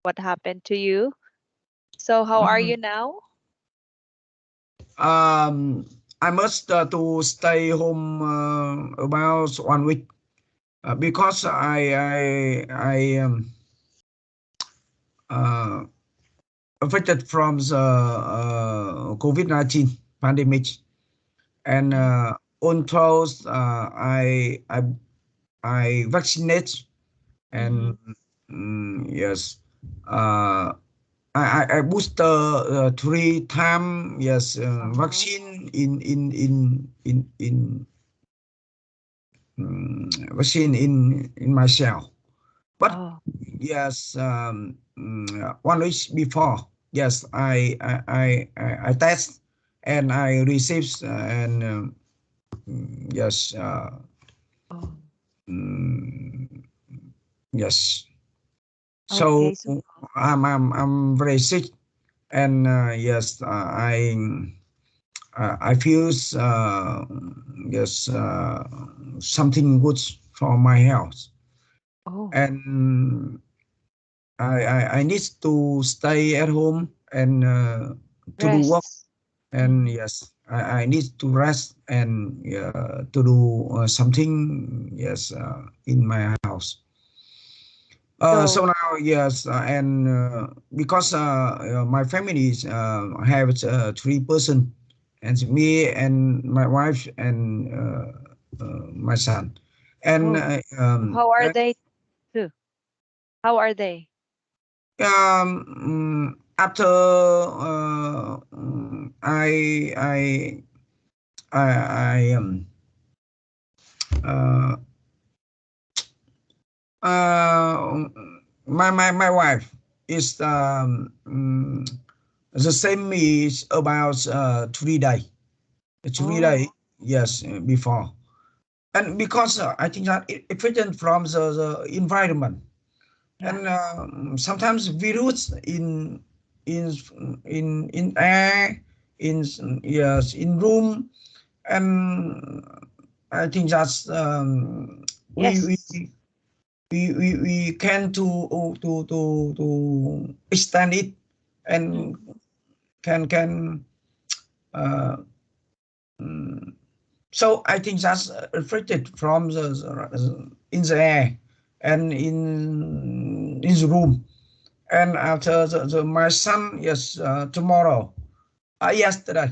what happened to you. So how are you now? I must to stay home about 1 week because I uh, affected from the COVID-19 pandemic, and although I vaccinate, and yes, uh, I booster 3 times, yes, vaccine in vaccine in myself. But Oh, yes, 1 week before, yes, I test and I receive and yes, oh, mm, yes. So okay. So, I'm very sick, and yes, I feel yes, something good for my health, oh, and I need to stay at home and to do work, rest. and yes, I need to rest and to do something, yes, in my house. So So, now, yes, and because my family have 3 person, and me and my wife and my son, and oh, how are they too? How are they? after I uh, uh, my wife is the same is about 3 days. Three Oh, day, yes, before, and because I think that it affected from the environment, yeah. and sometimes virus in in air, in yes, in room, and I think that's we we Yes. we can to extend it, and Mhm. can uh, mm, so I think that's reflected from in the air and in the room. And after my son, yes, tomorrow, yesterday,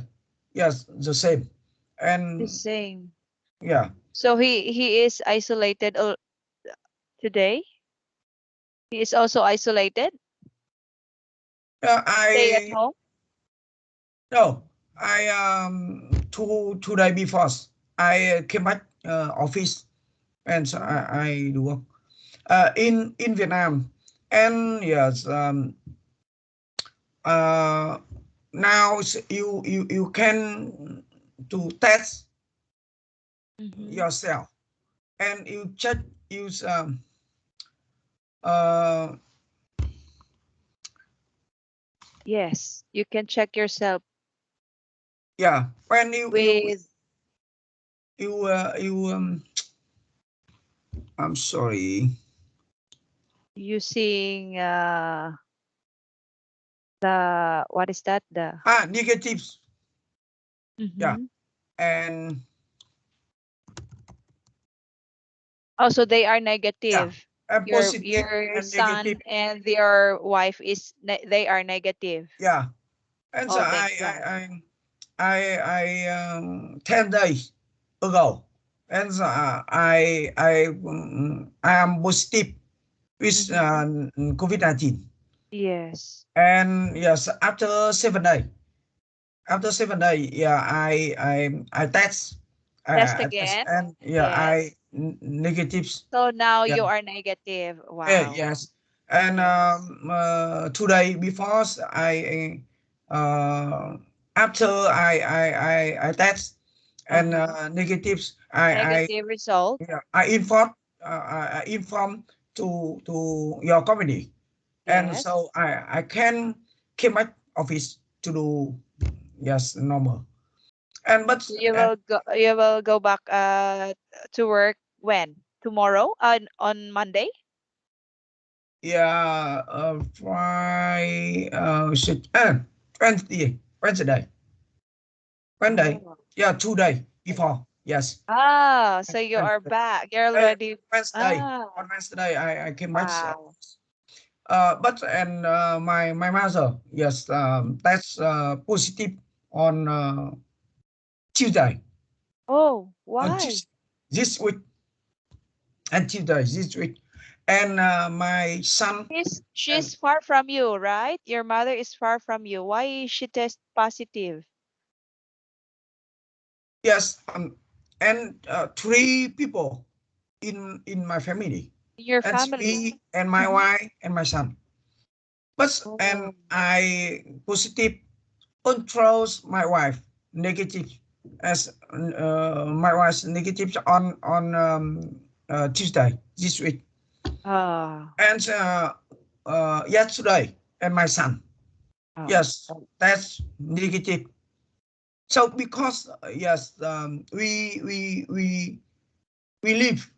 yes, the same. The And same. yeah, So he is isolated today. He is also isolated. Stay at I home. no, I 2 day before I came back office, and so Oh, I do work in Vietnam, and yes, uh, now you can to test mm-hmm. yourself, and you check use uh Yes, you can check yourself yeah, when with you I'm sorry, using the what is that? The negatives, yeah, mm-hmm. and Also, they are yeah, negative. and Your positive your and negative, son and your wife is they are negative. yeah. And so Oh, thank God. I 10 days ago, and so I am positive with Mm-hmm. COVID-19. Yes. And yes, after 7 days, yeah, I test, Test I test, again. and yeah, Yes. negatives, So now yeah, you are negative. Wow. yes, and Yes. 2 days before I uh after I test and Uh-huh. negatives, Negative result. yeah, I inform to your company, and Yes. so I can came back office to do, yes, normal, and but So you will go back to work when? Tomorrow? On Monday? yeah, Friday, Wednesday, Wednesday, Oh. yeah, 2 day before, yes. Ah, so you are Wednesday, back. You're uh, already. Wednesday, Ah, on Wednesday, I came back. wow. But and my mother, yes, that's positive on Tuesday, Oh, on why? Tuesday this week, and Tuesday this week, and my son, and She's far from you, right? Your mother is far from you. Why is she test positive yes, and three people in my family, in your and family? me and my wife and my son. But and Oh, I positive controls my wife negative, as my wife's negative on Tuesday this week, ah, and yesterday, and my son, oh, yes, that's negative. So because yes, we live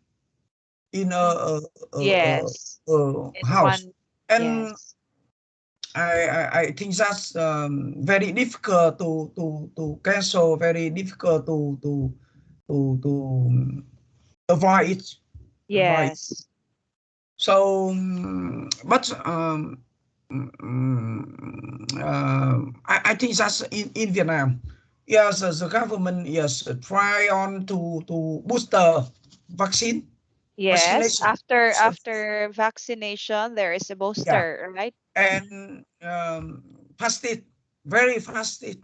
in mm, yes. a In house, one, and yes, I think that's very difficult to cancel, very difficult to avoid it, avoid. yes, So, but I think that's in Vietnam. Yes, the government, yes, try on to booster vaccine, yes. vaccination. So, After vaccination, there is a yeah, booster, right? and fasted, very fasted.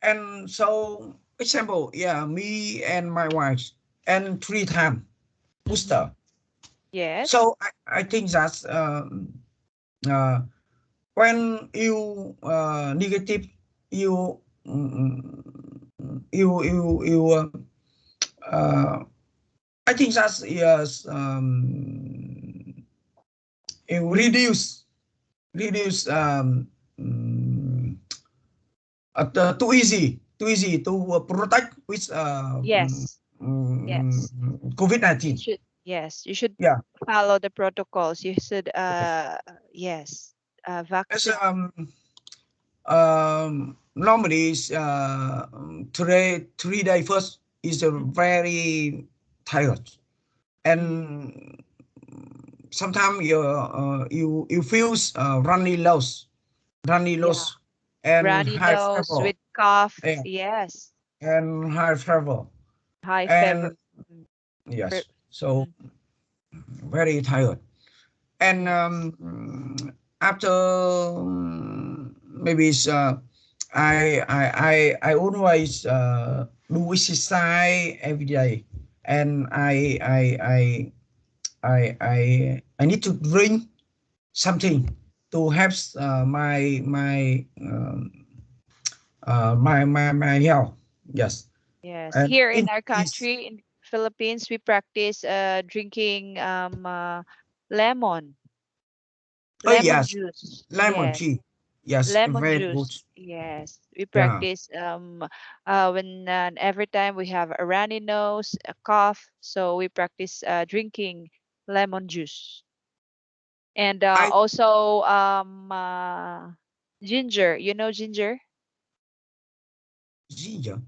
And so, example, yeah, me and my wife, and 3 times Mm-hmm. booster. Yes, So I think that's uh, when you negative, you you uh, I think that's yes, you reduce mm, too easy to protect with yes, yes. You COVID-19. should, yes, you should Yeah, follow the protocols. You should, yes. yes, As vaccine. normally today 3 day first is a Mhm. very tired, Mm. and sometimes you feel runny Yeah, lows, and runny high nose fever, with cough. yeah, Yes, and high fever, high fever. and Mm, yes, so mhm. very tired. And Yes, after maybe it's, I always do exercise every day, and I need to drink something to help my health. Yes, yes. and Here in in our this, country, in Philippines, we practice drinking lemon, oh lemon yes, juice. lemon Yes, tea. Yes, lemon very good. juice. Yes, we Yeah. practice when every time we have a runny nose, a cough, so we practice drinking lemon juice. And I also ginger. You know ginger? ginger.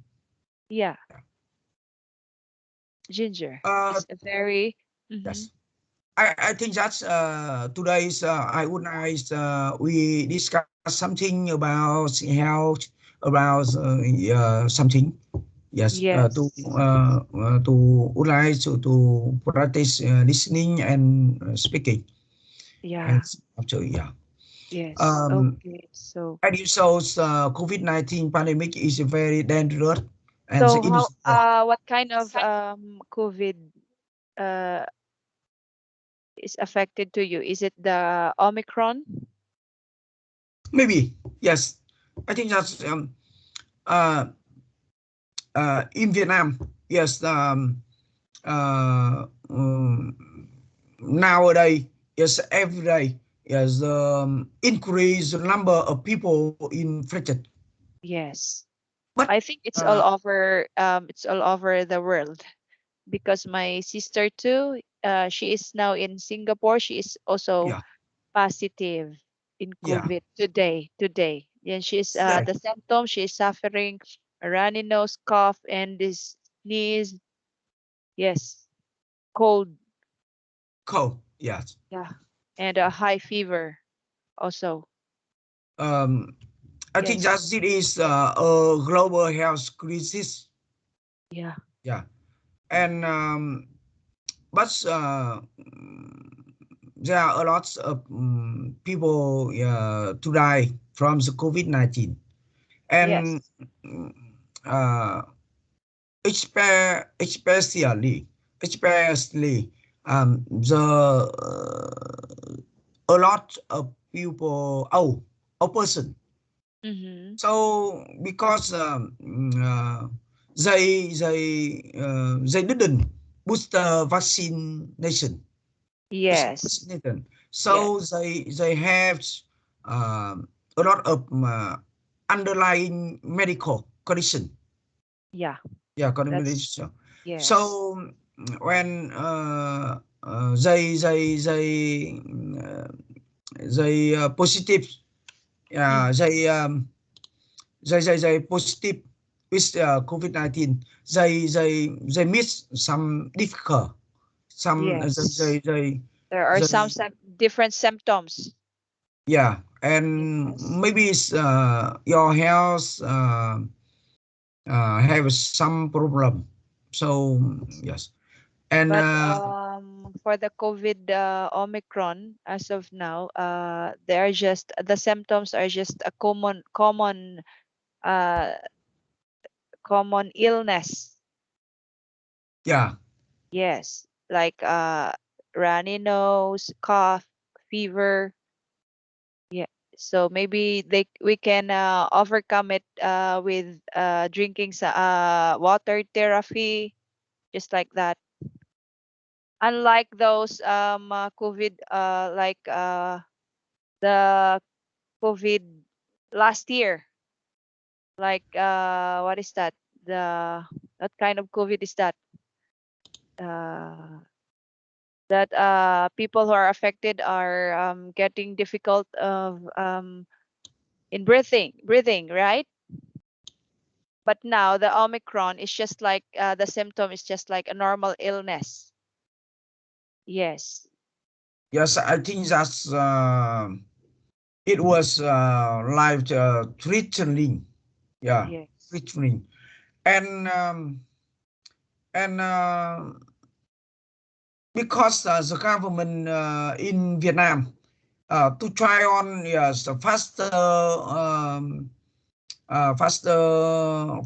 Yeah, ginger. Uh, It's a very mhm. yes. I think that's today's I would nice we discuss something about health, about something. Yes, Yes. to would like to practice listening and speaking. And Yeah. after, yeah. Yes. Um, Okay. So and it shows COVID-19 pandemic is very dangerous, and so it how is what kind of COVID uh is affected to you? Is it the Omicron? maybe yes. I think that's uh, in Vietnam. Yes, uh, um, nowadays, yes, every day, yes, increase the number of people infected. Yes. But I think it's all over the world because my sister too, she is now in Singapore. She is also yeah, positive in Yeah. COVID today. Today, and she's Today. the symptom. She is suffering a runny nose, cough, and this sneeze. Yes, cold. Cold. Yes. Yeah, and a high fever also. Um, I think Yes. that it is a global health crisis. Yeah. Yeah. And but there are a lot of people to die from the COVID-19, and Yes. mm, uh, especially the a lot of people, a person. Mm-hmm. So because they didn't boost the vaccination. Yes. So Yes. they have a lot of underlying medical condition. Yeah. Yeah, That's condition. yes. So when uh, they positive, Mm-hmm. they positive with COVID-19. They miss some difficult, some Yes. There are some they different symptoms. yeah, and Yes. maybe it's your health have some problem. So yes, and But for the COVID Omicron, as of now, they are just the symptoms are just a uh common illness. yeah, Yes, like runny nose, cough, fever. Yeah. So maybe we can overcome it with drinking water therapy, just like that. Unlike those COVID like the COVID last year, like what is that? The what kind of COVID is that? Uh, that people who are affected are getting difficult of in breathing, right? But now the Omicron is just like the symptom is just like a normal illness. Yes, yes. I think that's it was life threatening. Yeah, yes, threatening, and and because the government in Vietnam to try on yes faster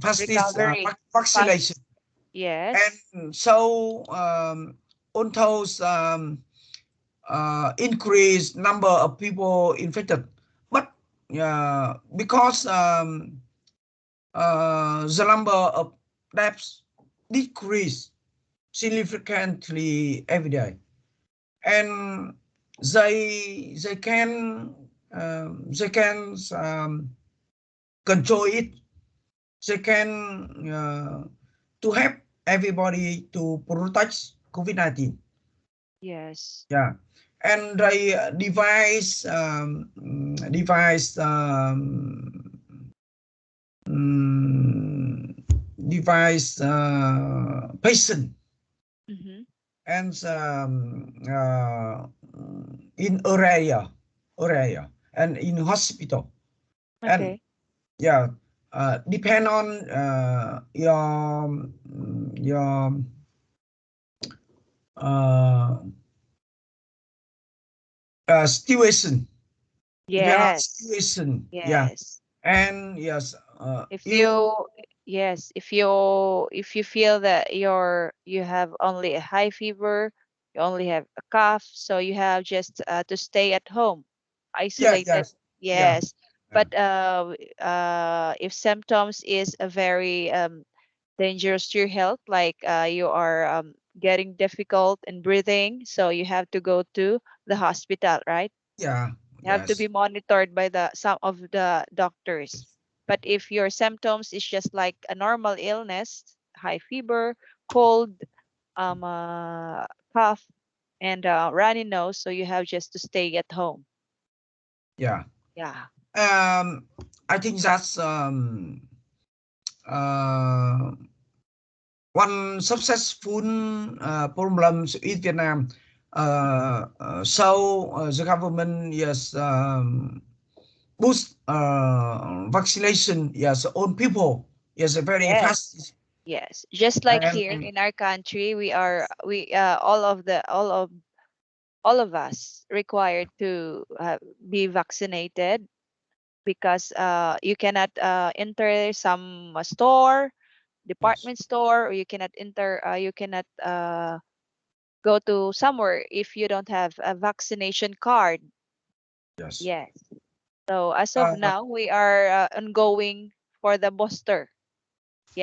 fastest recovery fast. vaccination, Yes, and so although increase number of people infected, but because the number of deaths decrease significantly every day, and they can they can control it. They can to help everybody to protect COVID-19. yes. Yeah, and they mm, device patient Mm-hmm. and in area and in hospital, and Okay. yeah, depend on your uh, situation, depend on Yes, situation. Yeah, yes. and yes, If you you yes, if you feel that you have only a high fever, you only have a cough, so you have just to stay at home, yeah, isolated. yes, yeah, Yes, yeah, but if symptoms is a very dangerous to your health, like you are getting difficult in breathing, so you have to go to the hospital, right? yeah, You have to be yes, monitored by the some of the doctors. But if your symptoms is just like a normal illness, high fever, cold, cough, and runny nose, so you have just to stay at home. Yeah. Yeah. Um, I think that's uh, one successful problems in Vietnam. So the government yes boost vaccination yes on people yes very Yes. fast Yes. Just like here and in our country, we all of us required to be vaccinated because you cannot enter some store, yes department store, or you cannot go to somewhere if you don't have a vaccination card. yes Yes. So as of uh, now, we are ongoing for the booster.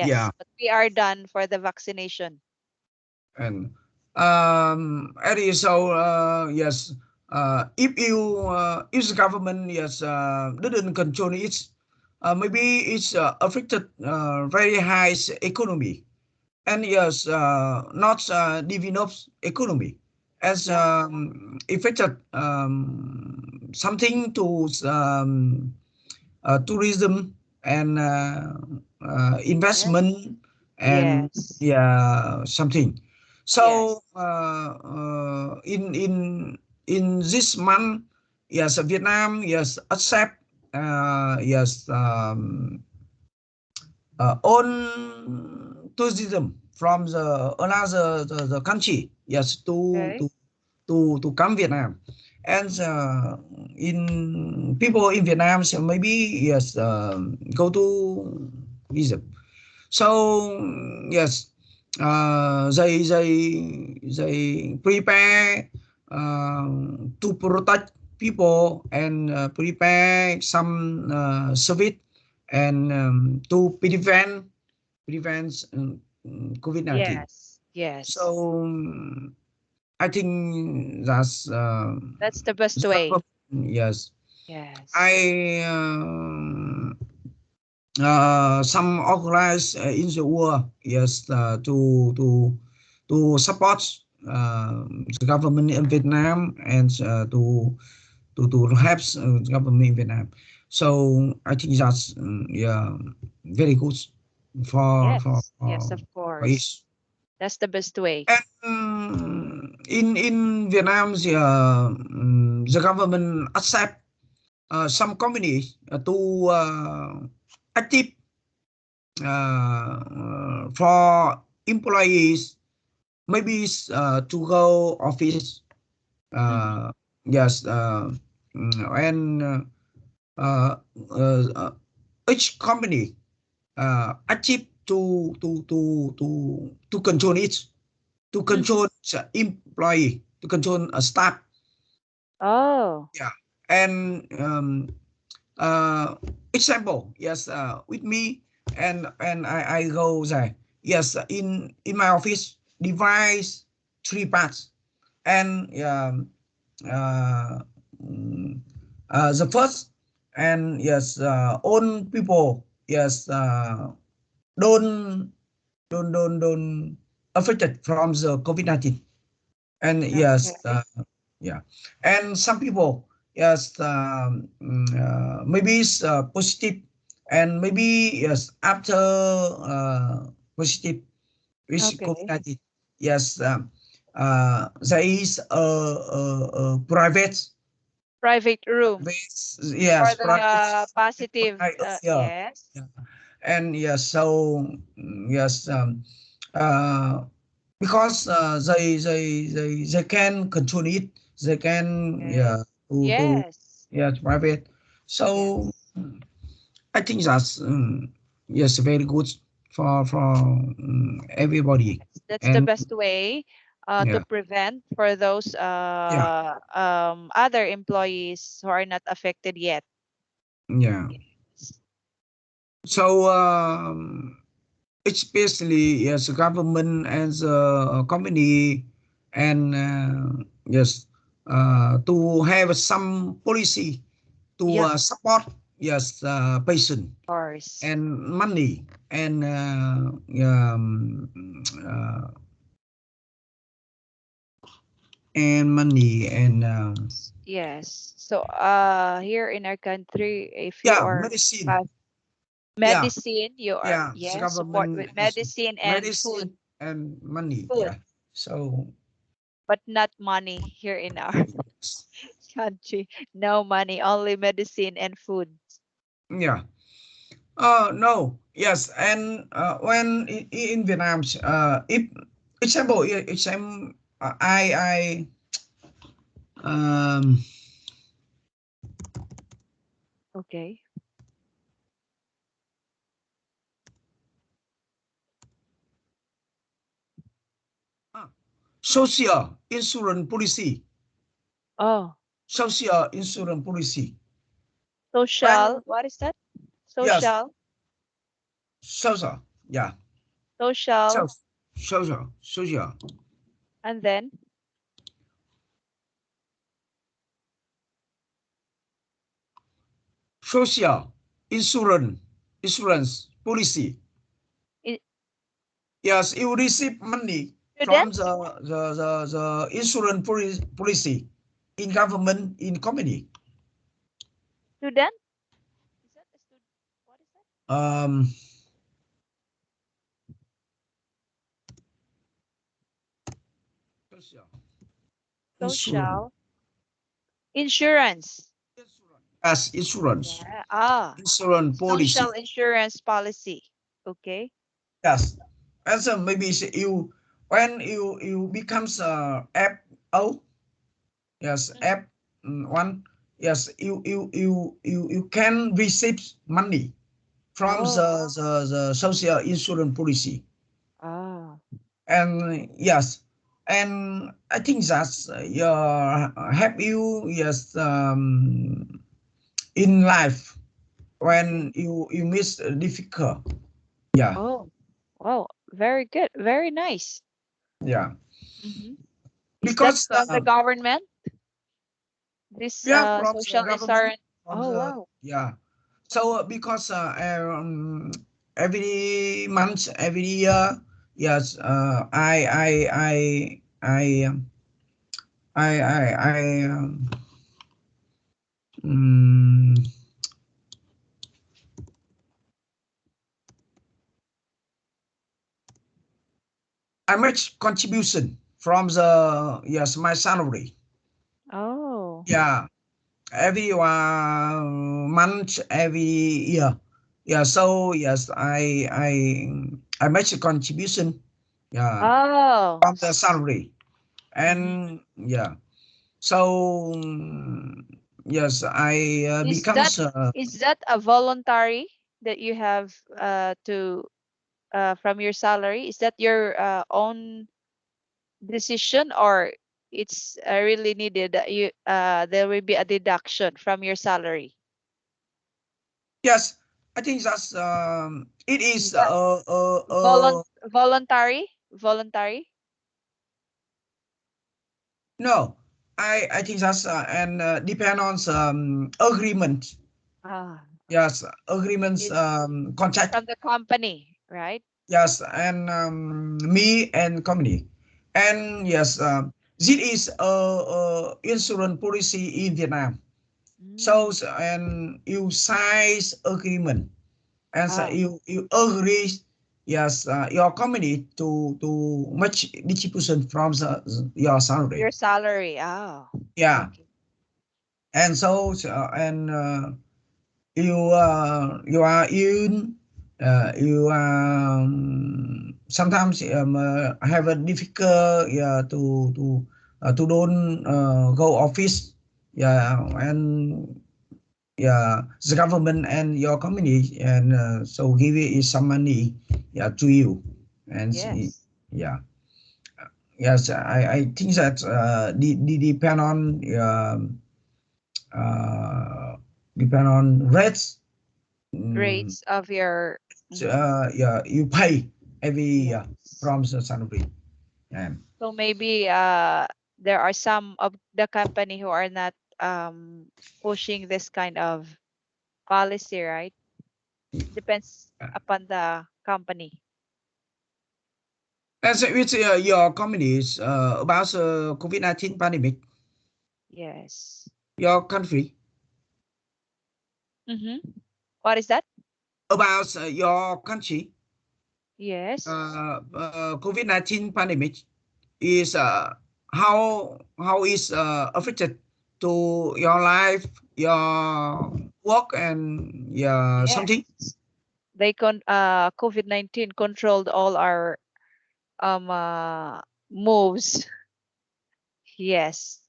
yeah Yes, but we are done for the vaccination. and Eddie, so yes if the government yes didn't control it maybe it's affected very high economy and yes not developed economy as Yeah. affected something to tourism and Yes. investment and Yes. yeah something Yes. so in this month yes Vietnam yes accept yes own tourism from the another the country yes Okay. to come Vietnam and in people in Vietnam so maybe yes go to visit so yes they prepare to protect people and prepare some service and to prevent COVID-19. Yes. Yes. So I think that's That's the best the way. yes. Yes. I some organized in the world yes to support the government in Vietnam and to help the government in Vietnam. So I think that's yeah very good Yes. Yes, for of course. each. That's the best way. And in Vietnam, the government accept some companies to active for employees maybe to go office Mm-hmm. yes and uh, uh, each company achieve to control it to Mm-hmm. control the employee to control a staff Oh, yeah and uh, example yes with me and I go there yes in my office devise three parts and uh, mm, the first and yes own people yes don't don't affected from the COVID-19 and yes okay. yeah and some people yes maybe it's positive and maybe yes after positive with Okay. COVID-19 yes there is a Private room yes for private the positive. yeah Yes. yeah and yes so yes uh because they can control it they can Okay. yeah to Yes. yeah private so Yes. I think that's yes very good for everybody That's the and best way to yeah prevent for those yeah other employees who are not affected yet. yeah Yes. so especially yes government as a company and yes to have some policy to Yeah, support yes patient of course. and money uh, and money and Yes. So here in our country, if you Yeah, are medicine. pass Yeah, medicine, you are, yeah, it's yes, support government with medicine, medicine and food, medicine and money. food, Yeah. So but not money here in our yes. country. No money, only medicine and food. Yeah. No. Yes. And when in Vietnam, if example, example, I um Okay. ah, social insurance policy, Oh, social insurance policy. social. When What is that? yes, Social, social. Yeah. social, Social, social. and then Social insurance policy. i- Yes, you receive money student, from the insurance policy in government in company. student. Is that a student? What is that? Um, social insurance. Social insurance. As insurance, Yeah. Ah, insurance social policy. insurance policy. Okay. Yes, and so maybe you when you becomes FO. Yes, Mm. F one. Yes, you can receive money from Oh. the social insurance policy. Ah. And yes, and I think that's your help you, yes, in life Okay. when you miss difficult. Yeah, Oh. Wow. Very good. Very nice. yeah, Mm-hmm. Is that because from the government? This yeah, from the social government, insurance. from Oh the wow. yeah. So because every month, every year, yes, I um, I make contribution from the yes my salary. Oh. Yeah, every month, every year. Yeah, so yes, I make a contribution. Yeah, Oh. from the salary, Mm-hmm. and yeah, so yes, I Is that becomes is that a voluntary that you have to from your salary? Is that your own decision, or it's really needed that you there will be a deduction from your salary? yes. I think that's it Is is that voluntary? no. I think that's and depend on agreement. Ah, Yes, agreements, is contract. from the company, right? Yes, and me and company, and yes, this is a insurance policy in Vietnam. So Mm. and you sign agreement, and so Ah, you agree, yes, your company to much distribution from your salary. your salary. Ah, Yeah, okay. and so and you are in you sometimes have a difficult, yeah, to don't go office, yeah, and yeah, the government and your company, and so give you some money, yeah, to you, and Yes. yeah, yes, I think that depend on uh, depend on rates. Mm, Rates of your. Mhm. yeah, you pay every Yes. from the salary. Yeah. So maybe there are some of the company who are not pushing this kind of policy, right? Depends upon the company. And so with your companies about the COVID-19 pandemic. Yes. your country, Mm-hmm. What is that? about your country. Yes. COVID-19 pandemic is how is affected to your life, your work, and your Yes. something. COVID-19 controlled all our um uh, moves. Yes.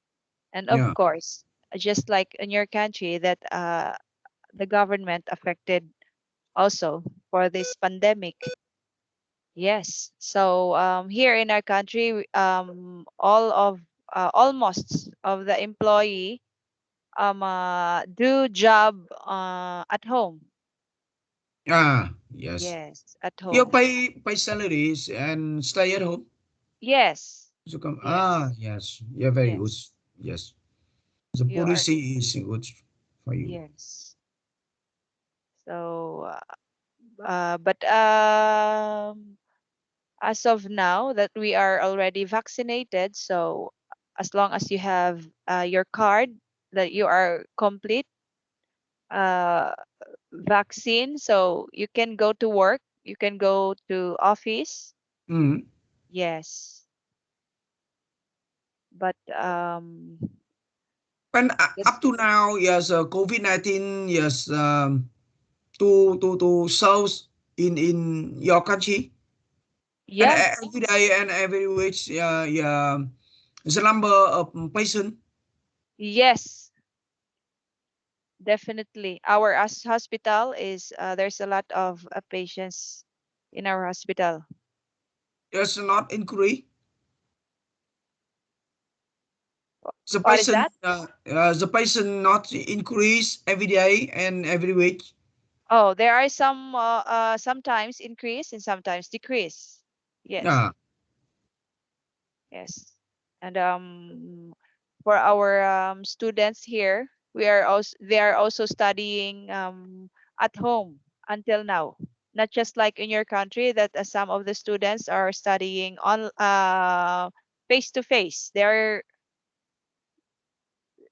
And of Yeah. course, just like in your country, that the government affected also for this pandemic. Yes. So here in our country, all of almost of the employee do job at home. Ah, yes. Yes, at You home. pay salaries and stay at home. Yes. So come. Ah, Yes. yes. Yeah, very good. Yes. Yes. The You are. policy is good for you. Yes. So, but as of now that we are already vaccinated, so as long as you have your card that you are complete uh, vaccine, so you can go to work, you can go to office. Mm. Yes, but And yes, up to now, yes, COVID-19, yes, to solve in your country, and yeah, every day and every week, yeah, the number of patient. yes, definitely. Our hospital is there's a lot of patients in our hospital. Does not increase. What is that? The patient not increase every day and every week. Oh, there are some sometimes increase and sometimes decrease. Yes, Yeah. yes. And for our students here, we are also they are also studying at home until now. Not just like in your country that some of the students are studying on face to face.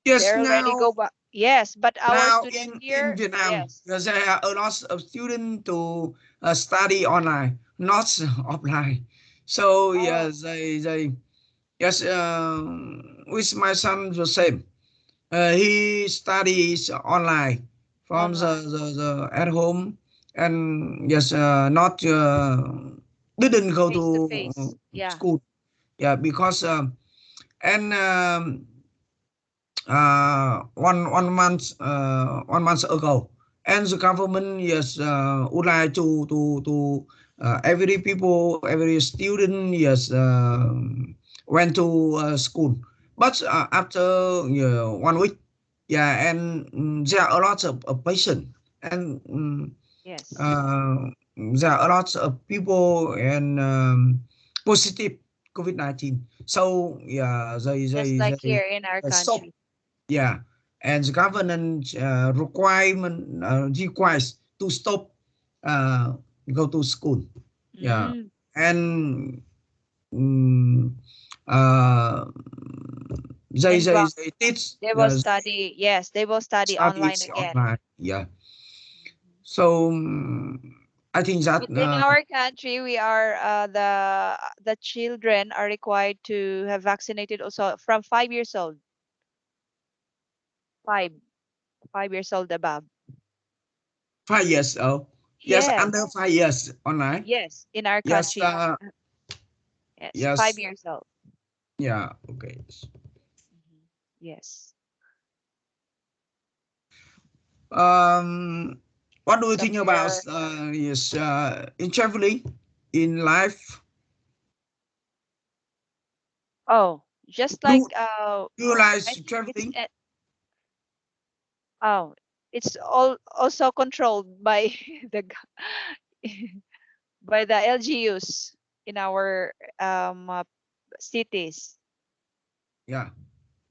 Yes, They're already now go back. Yes, but our now students in here, Vietnam, yes. there are a lot of students to study online, not offline. So Oh, yes, they yes, with my son the same. He studies online from online, the at home, and yes, not didn't go face to to face. Yeah. school. Yeah, because and one month ago, and the government yes would like to every people, every student yes went to school, but after 1 week, yeah, and there are a lot of patients, and Yes. uh, there are a lot of people and positive COVID-19. So yeah, Just like they here in our stop. country. Yeah, and the government requirement requires to stop uh, go to school. Yeah, Mm. and mm, uh, And they teach they will study. Yes, they will study online studies again. online. Yeah, Mhm. so I think that But in our country, we are the children are required to have vaccinated also from 5 years old. Five 5 years old above. 5 years old. Yes, under Yes. 5 years online. Yes, in our Yes, country. Yes, five yes, years old. yeah, okay. Mhm. Yes. Um, what do you think about Somewhere. yes in traveling in life? Oh, just like Do do you like I think it's traveling? oh, it's all also controlled by the by the LGUs in our cities. Yeah.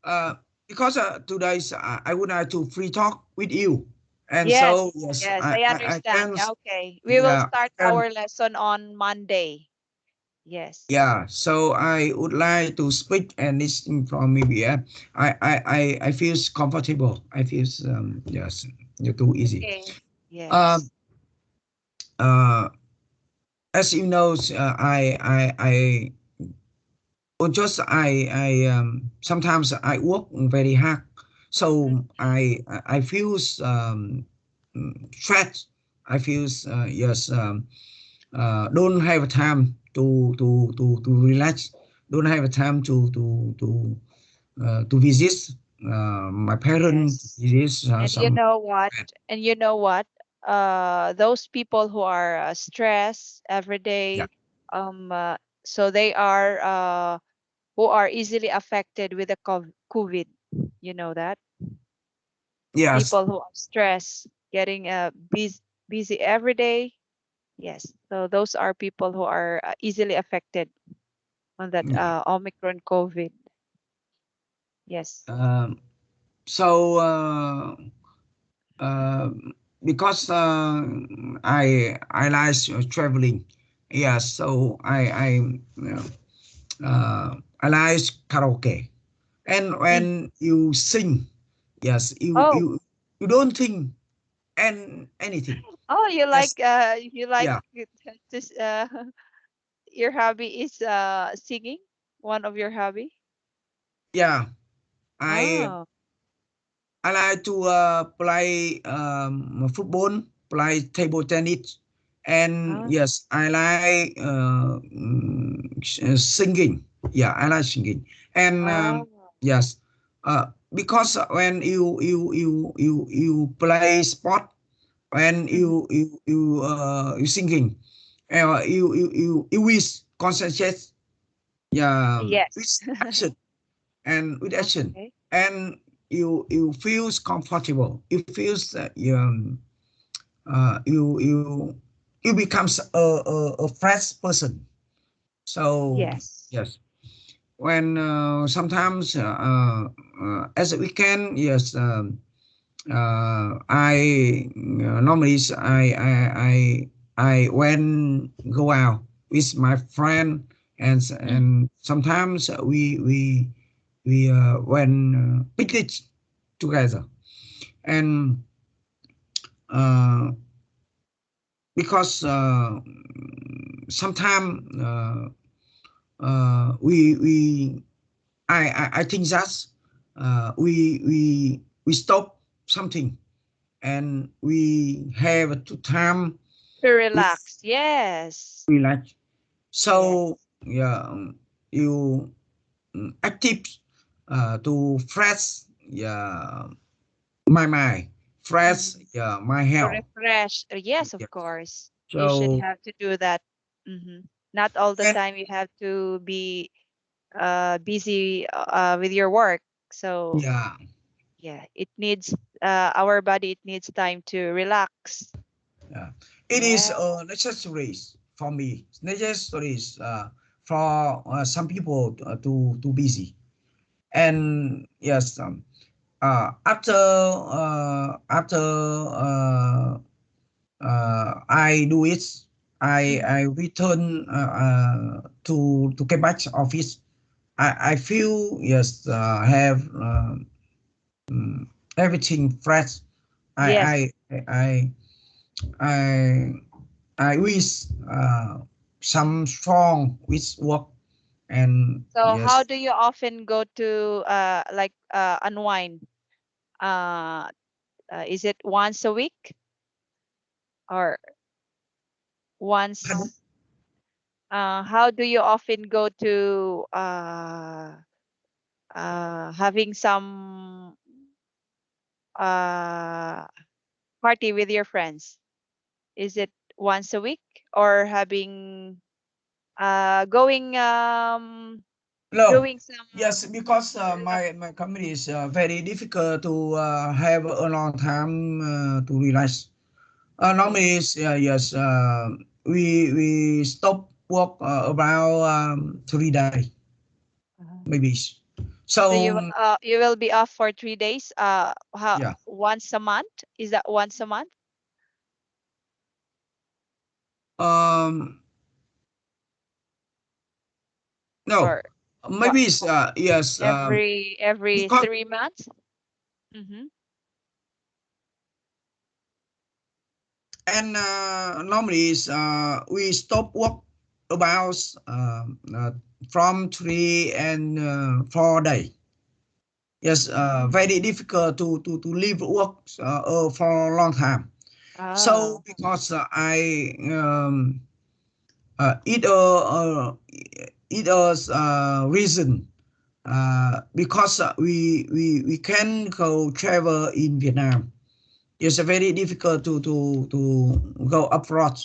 Uh, because today's I would like to free talk with you, and Yes, so yes, yes, I I understand. can Okay, we will yeah I start can our lesson on Monday. Yes. Yeah, so I would like to speak and listen from maybe. Yeah, I feel comfortable. I feel yes, you're too easy. Okay. Um, Yes. uh, as you know, or just sometimes I work very hard, so Okay. I feel stressed. I feel yes, don't have time to relax. Don't have time to visit my parents. Yes. Visit And you some know what? friends. And you know what? Those people who are stressed every Yeah. day, so they are who are easily affected with the COVID. You know that Yes. people who are stressed, getting busy every day. Yes. So those are people who are easily affected on that Yeah. Omicron COVID. Yes. Um, so. Uh, because I like traveling. Yeah, so I like karaoke. And Mm. when you sing, yes, Oh, you don't think anything. oh, As you like yeah, this your hobby is singing, one of your hobby? yeah. I Oh. I like to play football, play table tennis, and Oh. yes, I like singing. Yeah, I like singing, and Oh. yes, because when you play sport, when Mhm. you singing, you wish concentrate. Yeah, with Yes. action and with action, Okay. and you feels comfortable. You feels that you becomes a fresh person. So Yes. yes, when sometimes as a weekend, yes, I normally I when go out with my friend, Mm. and sometimes we when picnic together, and uh, because sometimes we I think that we stop something, and we have to time To with relax. Yes. relax. Yes. So yeah, you active to fresh, yeah, my mind, fresh, Mhm. yeah, my To health. refresh. Yes, of Yes. course. You should So have to do that. Not all the and time you have to be busy with your work. So yeah, yeah, it needs our body. It needs time to relax. yeah, it is Yeah. necessary for me. Necessary for some people to busy. And yes, after I do it, Mhm. I return to Quebec office. I feel yes, have everything fresh. Yes. I I I I I wish some strong with work, and So how yes, do you often go to like unwind? Uh, is it once a week or pardon? once? How do you often go to having some uh, party with your friends? Is it once a week or having going No, doing some? yes, because Relax- my company is very difficult to have a long time to relax. Okay. Normally, is, yes, we stop work about 3 days, Uh-huh. maybe. So So you will be off for 3 days. How yeah, once a month? Is that once a month? um, No, or what, maybe it's yes. every Because 3 months? Mm-hmm. and normally is we stop work about from 3 and 4 days. Yes, very difficult to leave work for a long time. So Oh. because I either reason because we can go travel in Vietnam. It's very difficult to go abroad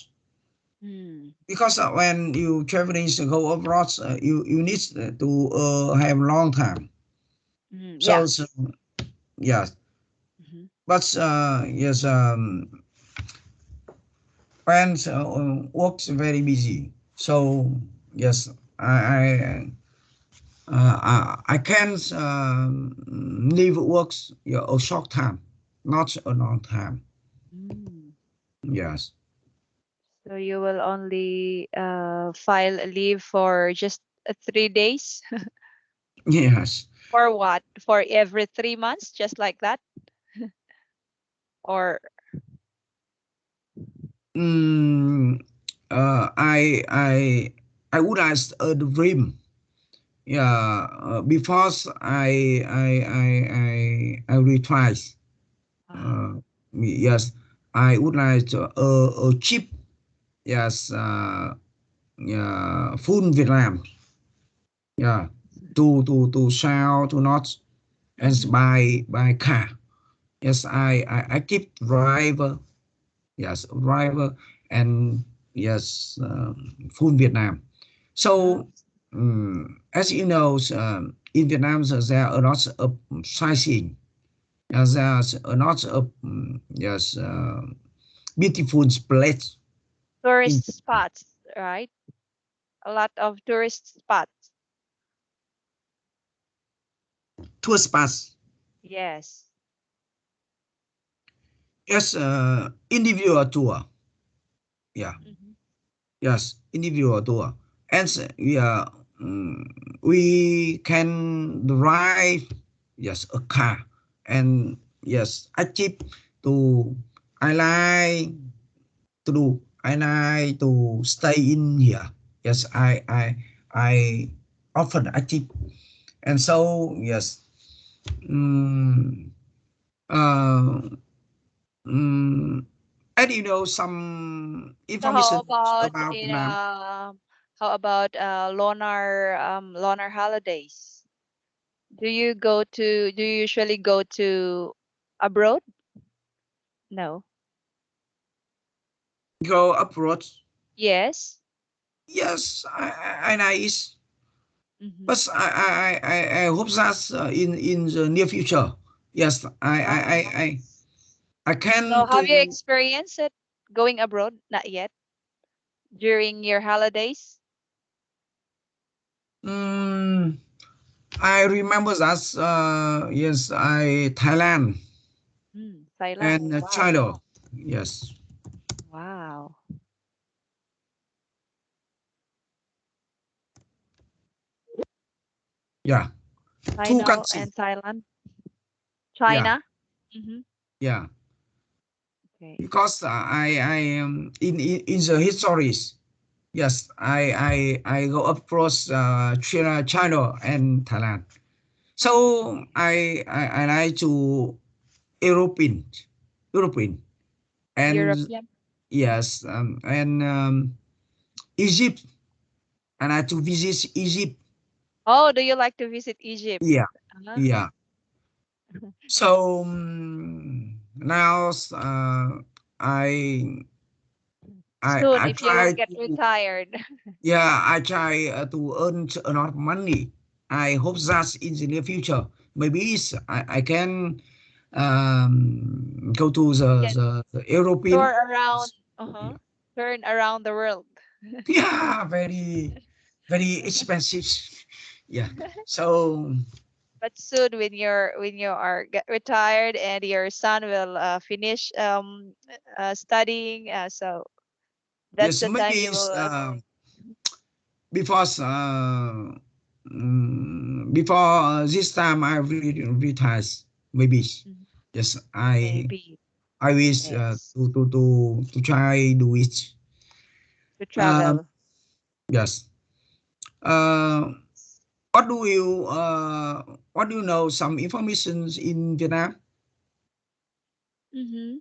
Mm. because when you traveling to go abroad, you need to have long time. Mm. Yeah. So yes, Mm-hmm. but yes, when works very busy. So yes, I can leave works, yeah, a short time, not a long time. Mm. Yes, So you will only file a leave for just 3 days? yes. For what? For every 3 months, just like that? Or Mm, I would ask a dream. Yeah, before I retire. ah, Uh, yes, I would like to, a cheap. Yes, yeah, full Vietnam. Yeah, to sell to not and mm-hmm. by car. Yes, I keep driver. Yes, driver and yes, full Vietnam. Ah, So, as you know, in Vietnam, there are lots of sightseeing. There's a lot of yes, beautiful places in tourist spots, right? A lot of tourist spots. tour spots. Yes. Yes, individual tour. Yeah, Mm-hmm. yes, individual tour. And yeah, we can drive yes a car and yes achieve to I like to do. I like to stay in here. Yes, I often achieve. And so yes, um, uh, um, and you know some So how information about about in Vietnam. loner holidays? Do you usually go to abroad? No. Go abroad. Yes. Yes, I nice. Mm-hmm. But I hope that in the near future. Yes, Ah. I So can have you to. experienced it going abroad? Not yet. During your holidays? Mm, I remember that yes, I Thailand Thailand. and Wow. China. Yes, Wow. yeah, two China countries. and Thailand. Yeah, China. Mm-hmm. yeah. Okay. Because I am in the histories. Yes, I go across China and Thailand. So I like to European, European, and European. yes, and Egypt, and I to visit Egypt. Oh, do you like to visit Egypt? Yeah, Uh-huh. yeah. So now I Soon, I if you will try get to retired. yeah I try to earn a lot of money. I hope that in the near future maybe I can go to Can the tour European. around, Yeah, turn around the world. yeah, very expensive. Yeah. So But soon, when you are get retired and your son will finish studying, so that's yes, the time maybe you it's, will. because before this time I retired. Maybe Mhm. yes. Maybe. I wish Yes. to try do it. To Um, travel. yes. Uh, what do you what do you know? Some information in Vietnam? Mm-hmm.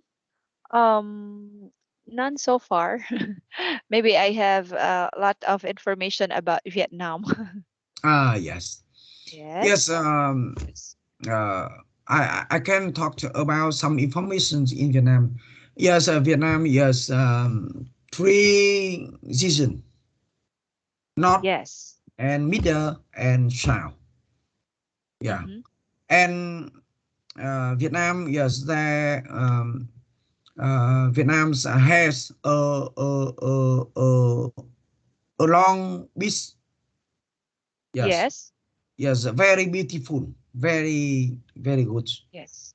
None so far. Maybe I have a lot of information about Vietnam. Ah, yes. Yes. Yes. Uh, I can talk about some information in Vietnam. Yes, Vietnam. Yes, three season, north Yes. and middle and south. Yeah, Mm-hmm. and Vietnam. Yes, Vietnam has a long beach. Yes, Yes. yes, very beautiful, very good. Yes.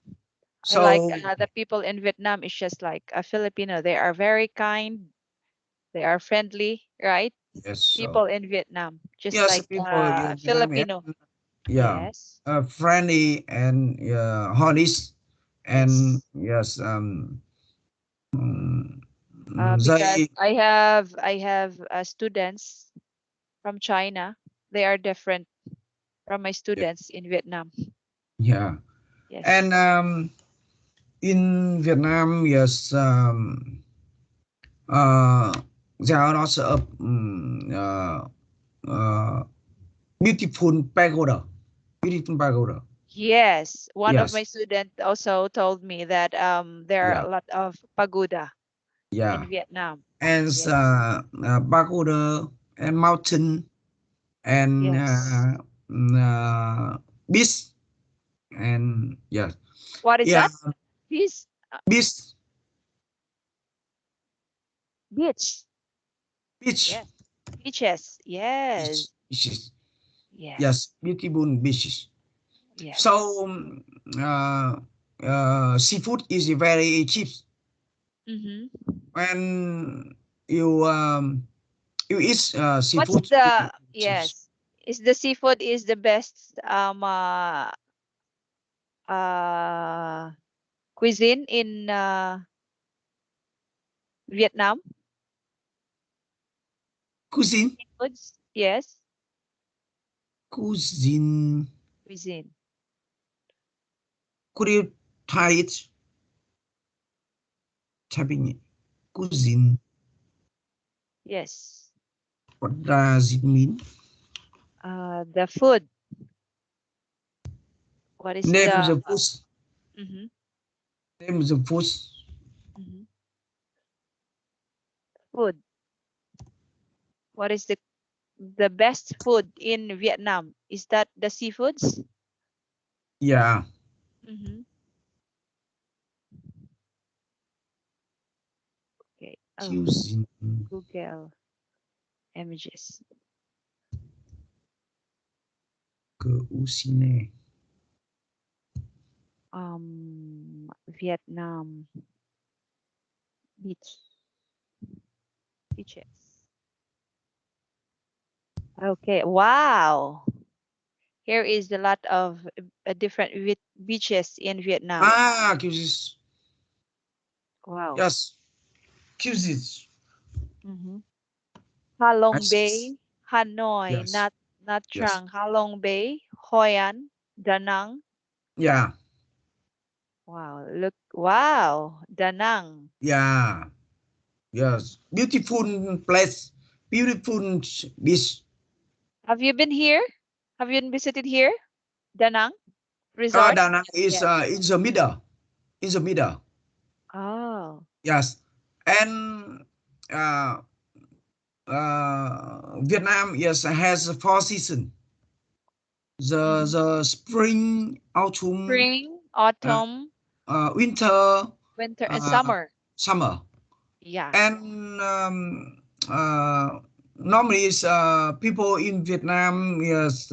I like So the people in Vietnam is just like a Filipino. They are very kind. They are friendly, right? yes, People in Vietnam, just yes, like people in Vietnam, Filipino. yeah, Yes. friendly and honest, and Yes. yes, mm, Because they, I have students from China. They are different from my yeah, students in Vietnam. yeah. And Yes. in Vietnam, yes, uh, there are lots of uh, beautiful pagoda, beautiful pagoda. Yes. One of my Yes, students also told me that there are yeah, a lot of pagoda yeah, in Vietnam. and Yes. pagoda and mountain and Yes. beach and yes, What is yeah, that? This beach, beach. beach, Yes. Beaches. beach, Yes. beaches. Yes. Yes, beautiful beaches. Yes. So seafood is very cheap Mm-hmm. when you you eat What's seafood. the Cheap. yes? Is the seafood is the best uh cuisine in Vietnam? Cuisine, Seafoods? Yes, cuisine. cuisine. Could you try it? Typing it. Cuisine. Yes. What does it mean? The food. What is Name the the food. mm-hmm, Name the food. mm-hmm, food? What is the best food in Vietnam? Is that the seafoods? Yeah, Mm-hmm. Okay. Oh, cuisine. Google images. Cuisine. Vietnam beach beaches. Okay. Wow. Here is a lot of different beaches in Vietnam. Ah, cuisine. Wow. Yes, cuisine. Mm-hmm. I Halong see. Bay, Hanoi, Yes, Nat yes. Trang, Halong Bay, Hoi An, Da Nang. Yeah, Wow, look, wow, Da Nang. yeah, yes. Beautiful place. Beautiful beach. Have you been here? Have you visited here? Da Nang Resort? Da Nang is Yes. in the middle. In the middle. Oh. Yes, and Vietnam yes has four seasons. Mm-hmm. The spring, autumn, Spring, uh, autumn, winter, winter, and uh, summer. summer, Yeah. and normally is people in Vietnam yes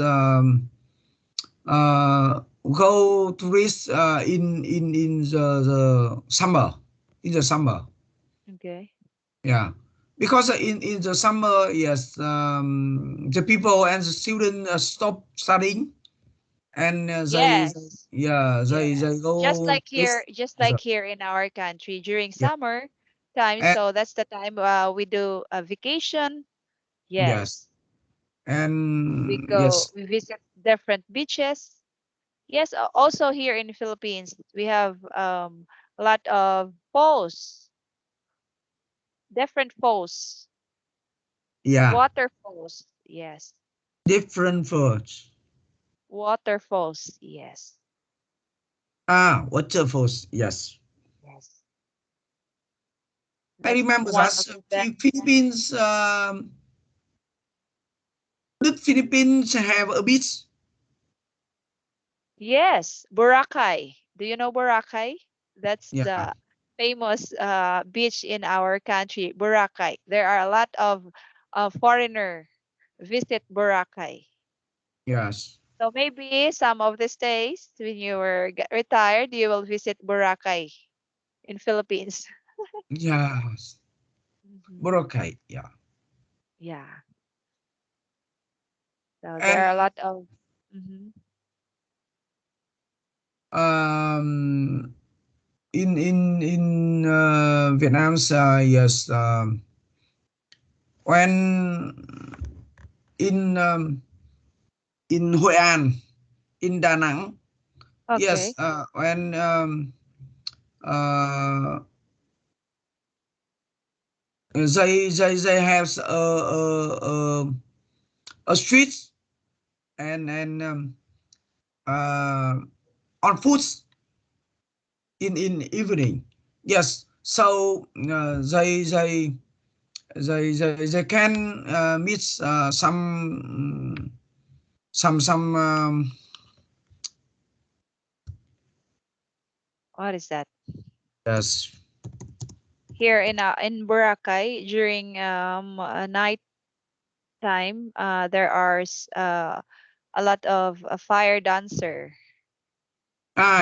go tourist in the summer in the summer. Okay. Yeah, because in the summer, yes, the people and the students stop studying, and Yes. they Yes. Just go like here, this. just like here in our country during Yeah, summer time. and So that's the time we do a vacation. yes, Yes. We and go, yes, we visit different beaches. Yes, also here in the Philippines, we have a lot of falls, different falls, yeah, waterfalls. Yes. different foods. Waterfalls. Yes. Waterfalls. Yes, Yes. I That's remember one that of the best. Philippines. Did Philippines have a beach? Yes, Boracay. Do you know Boracay? That's Yeah, the famous beach in our country, Boracay. There are a lot of foreigner visit Boracay. yes, So maybe some of these days when you were retired, you will visit Boracay in Philippines. yes. Mhm. Boracay. Yeah, Yeah. So there and are a lot of. Mhm. um, in Vietnam's yes, when in Hội An, in Da Nang, yes, Okay. when uh, they have a street and uh, on foot in evening. Yes, so they can meet some What is that? yes. Here in Boracay during night time, there are a lot of fire dancer.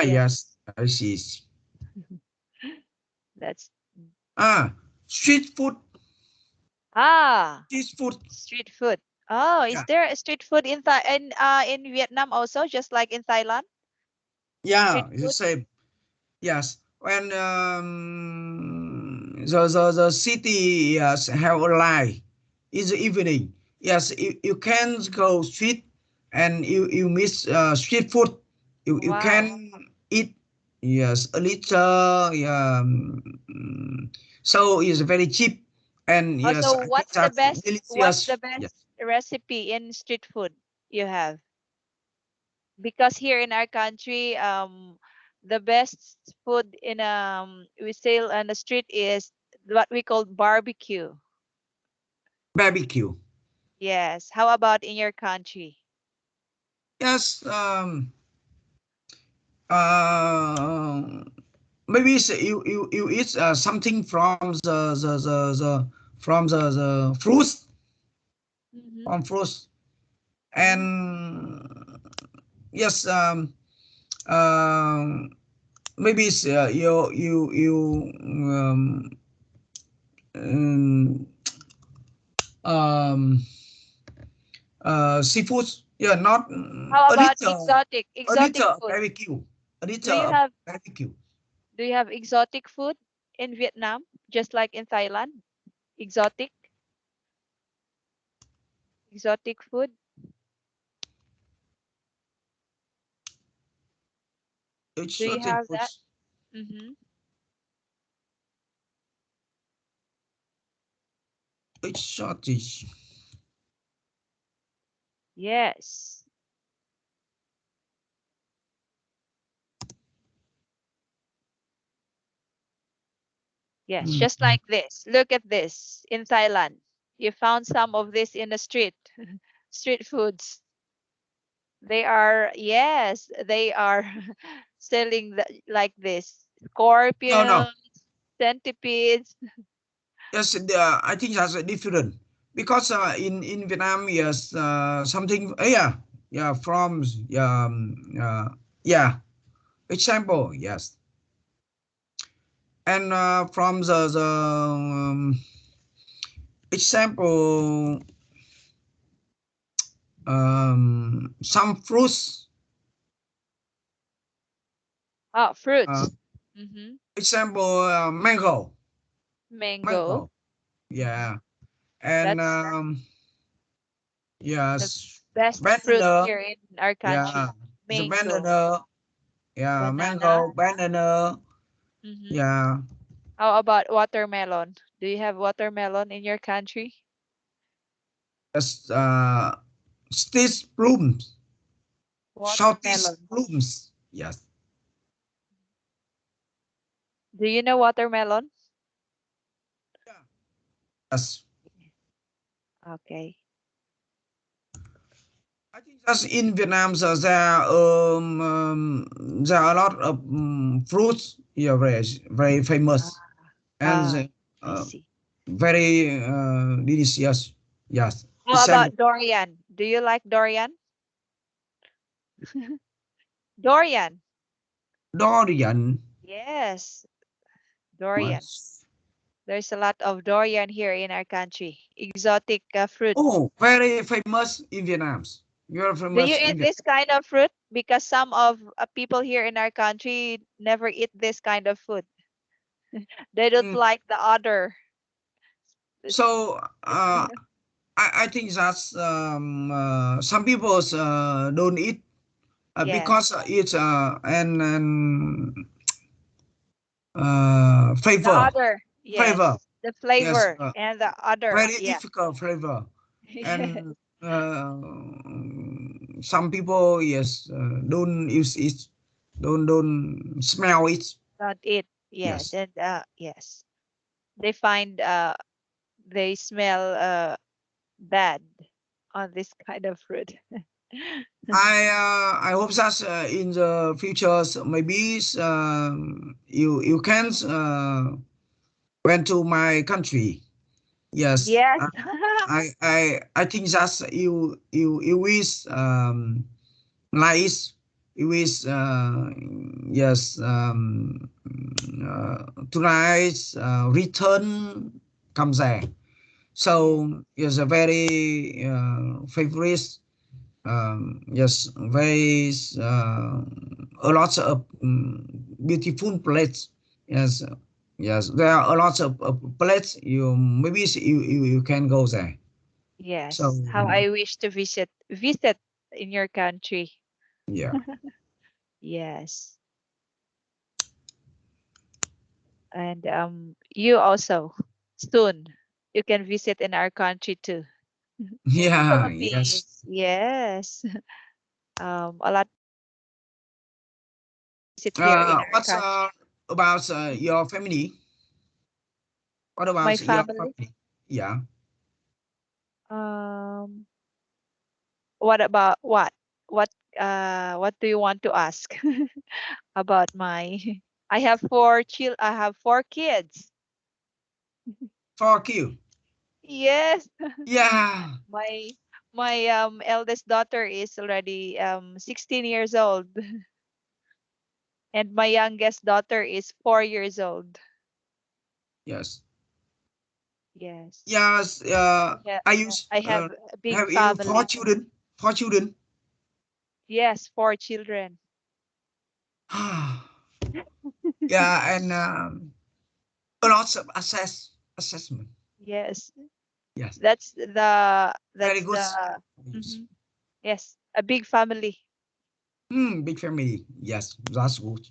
Yes, Yes. I see. That's Ah, street food, ah street food. street food. Oh, is Yeah, there a street food in Vietnam also, just like in Thailand? yeah, Street it's the food? same. Yes, when the city yes have a light in the evening. Yes, you can go street and you miss street food. You Wow. can eat yes a little yeah. So it's very cheap and yes, Also, I think that's what's the delicious. Yes, best recipe in street food you have? Because here in our country, the best food in we sell on the street is what we call barbecue. barbecue. Yes. How about in your country? Yes, uh, maybe you eat something from the fruits Mm-hmm. from fruits Mm. and yes um maybe it's, you um, um seafoods yeah not How about exotic a little food? barbecue a Do you little have barbecue. exotic food in Vietnam, just like in Thailand? Exotic food? Do you Exotic have that? foods. Mm-hmm. Exotic. Yes. Yes, just Mm. like this. Look at this in Thailand. You found some of this in the street. Street foods. They are, yes, they are selling like this. No. Scorpions, centipedes. Yes, I think that's different because in Vietnam, yes, something. Yeah, from yeah. Example, yes, and from the example, some fruits. Oh, Uh, fruits. Mm-hmm. example, mango, Mango. mango. Mm-hmm. Yeah, and That's the yes, best fruit banana. here in our Yeah, country. the Mango, banana. Yeah, banana. mango, banana. Mm-hmm. Yeah, How about watermelon? Do you have watermelon in your country? yes, stage blooms, southeast Watermelon. blooms. Yes, Do you know watermelon? yeah, yes. Okay. I think that's in Vietnam. So there are a lot of fruits. Yeah, very Ah, famous ah, and I uh, see. very delicious. Yes, How example about durian? Do you like durian? Durian. durian. Yes, durian. Was There's a lot of durian here in our country. Exotic fruit. oh very famous in Vietnam. Very Do you famous in eat Vietnam. this kind of fruit? Because some of people here in our country never eat this kind of food. They don't Mm, like the other. so I think that's some people don't eat because Yes, it's the flavor other. flavor. Yes, the Yes, flavor and the other. very Yeah. difficult flavor, and some people yes don't use it, don't smell it. Not eat. Yes, Yes, and yes, they find they smell bad on this kind of fruit. I hope that in the futures maybe you can went to my country. Yes, Yes. I think that you wish nice. You wish yes tonight return comes there. Yes. So it's a very favorite. Yes, very a lot of beautiful places. Yes, yes, there are a lot of places. You maybe you can go there. So Yes. How I wish to visit in your country. yeah, Yes. And you also soon you can visit in our country too. yeah, yes. Philippines. Yes. A lot visit here in our What's country. about your family? What My about your family. family? Yeah, Um, what about what? What what do you want to ask about my I have four kids. fuck you. Yes. Yeah, My eldest daughter is already 16 years old and my youngest daughter is 4 years old. yes, Yes. yes. Yeah, I use I have a big have you four family. children? Four children. Yes, four children. Yeah, and a lot of assessment. Yes. Yes, very That's good. the Yes. mhm. Yes, a big family. Big family. Yes, that's good.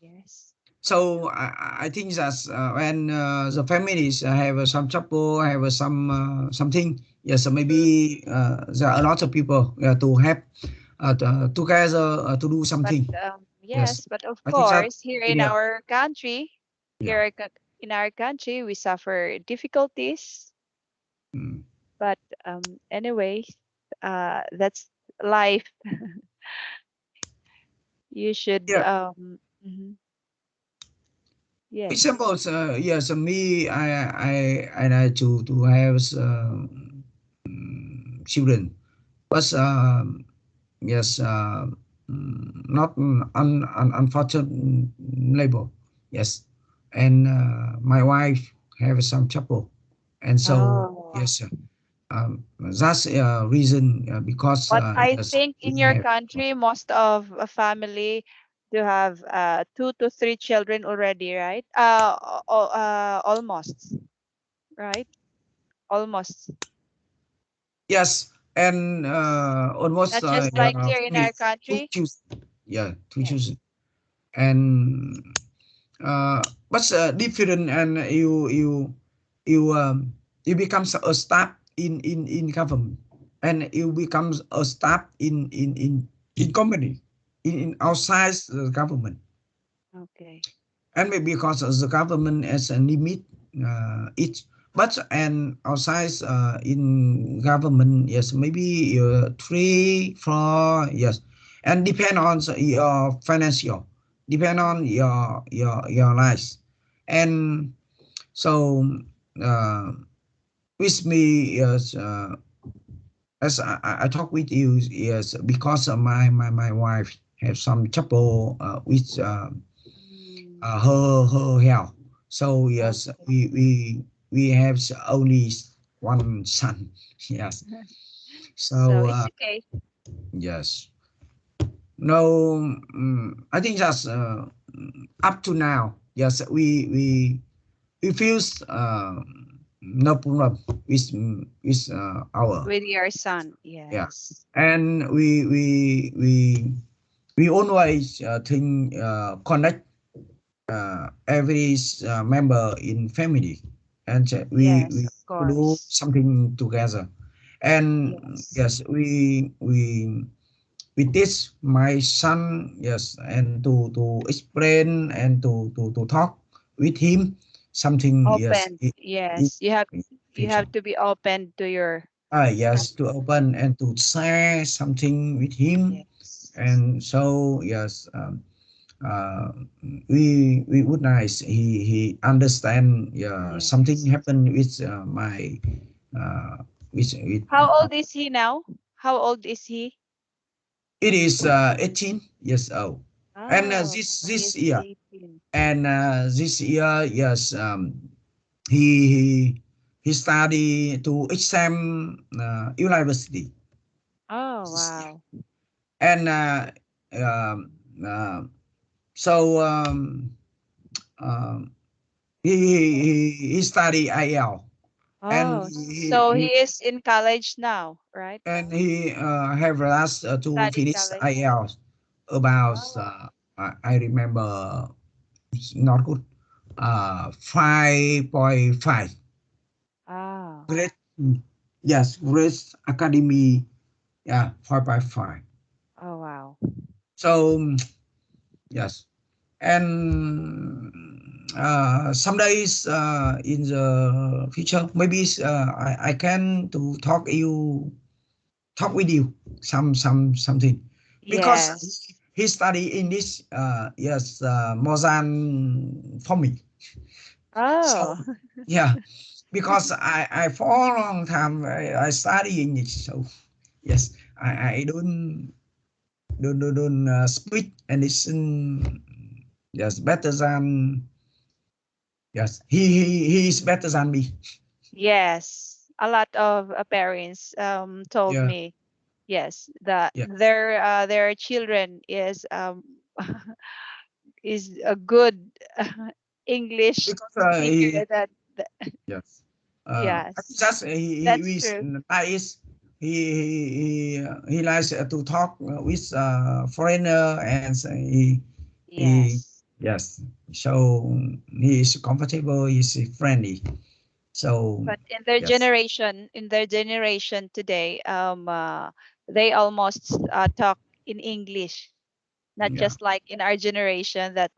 Yes. So I think that when the families have some trouble, have some something, yes, maybe there are a lot of people to help together to do But something. Yes, yes, but of I think that course, here in idea. our country, Yeah. in our country, we suffer difficulties. Mm. But anyway, that's life. You should Yeah. mhm, yes. Example, yes, me, I like to have children, but yes, not unfortunate labor. Yes, and my wife have some trouble, and so Oh. yes, that's a reason because But I yes, think in we your have country, most of a family do have 2 to 3 children already, right? Almost, right? Almost. yes, and almost Not just like here in three our country. choose, yeah, three Yes. choose, and but different, and you becomes a staff in government, and you becomes a staff in company in outside the government, Okay. and maybe because the government has a limit it, but and outside in government, yes, maybe 3 4, yes, and depend on your financial, depend on your life, and so uh, with me, yes, as I talk with you, yes, because of my wife have some trouble with Mm, her health. So yes, okay. we have only one son. Yes. So So it's okay. yes. No, I think that's up to now. Yes, we feel no problem with our, With your son. yeah, Yes. and we always think connect every member in family, and we Yes, of do course. something together, and Yes. yes, we teach my son, yes, and to explain and to talk with him something, yes, Open. in Yes. You future. have to be open to your Yes, to open son. and to share something with him, Yes. and so yes, uh, we would nice he understand, yeah, something Yes. happened with my with How old is he now? How old is he? it is 18 years old, and Oh, this he's year, 18. and this year, yes, he he he study to exam university Oh, this year, wow. and um, uh, so um, he study IL, and Oh, so he is in college now, right? he have last to Studying finish college. IL about Oh, I remember it's not good 5.5 ah, great, yes, great academy, yeah, 5.5. oh, wow. So yes, and some days in the future, maybe I can to talk with you something, because Yes. he study English, yes, more than for me. So Oh, yeah, because I for a long time I study English, so yes, I don't speak and listen, yes, better than, yes, he is better than me. yes. A lot of parents told Yeah, me, yes, that yeah, their children is a good English because speaker. yes, I think Yes, that's he that's is true. nice. He likes to talk with foreigner, and so he Yes. yes, so he is comfortable, he's friendly, so But yes, in their generation today, they almost talk in English, not yeah. just like in our generation that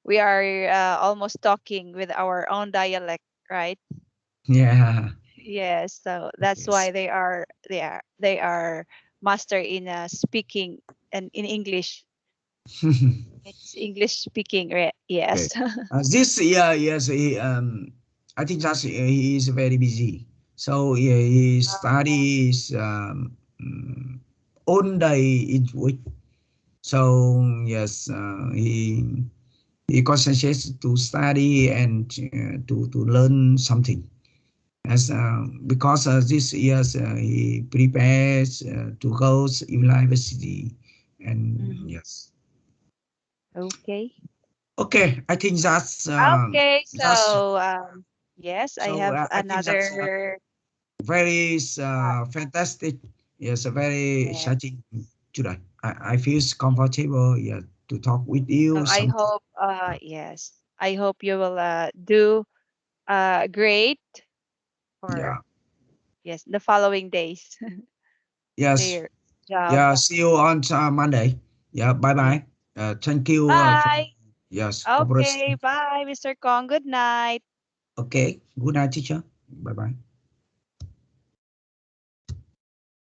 we are almost talking with our own dialect, right? Yeah, Yes, so that's yes. why they are master in speaking and in English. It's English speaking, right? Okay. Yes. This year, yes, I think that he is very busy. So yeah, he studies all day in week. So yes, he concentrates to study and to learn something. As because this years he prepares to go to university, and Hmm. yes. Okay. Okay, I think Okay. that's So, yes, I so. have I think that's another. very Uh, fantastic. Yes, very yes. exciting today. I feel comfortable. Yeah, to talk with you. So I Something. hope, yes, I hope you will do great for, Yeah. yes, the following days to Yes. your job. Yeah. See you on Monday. Yeah. Bye Yeah. bye. Thank you for Bye. yes Okay. cooperation. Bye, Mr. Kong. Good night. Okay. Good night, teacher. Bye bye.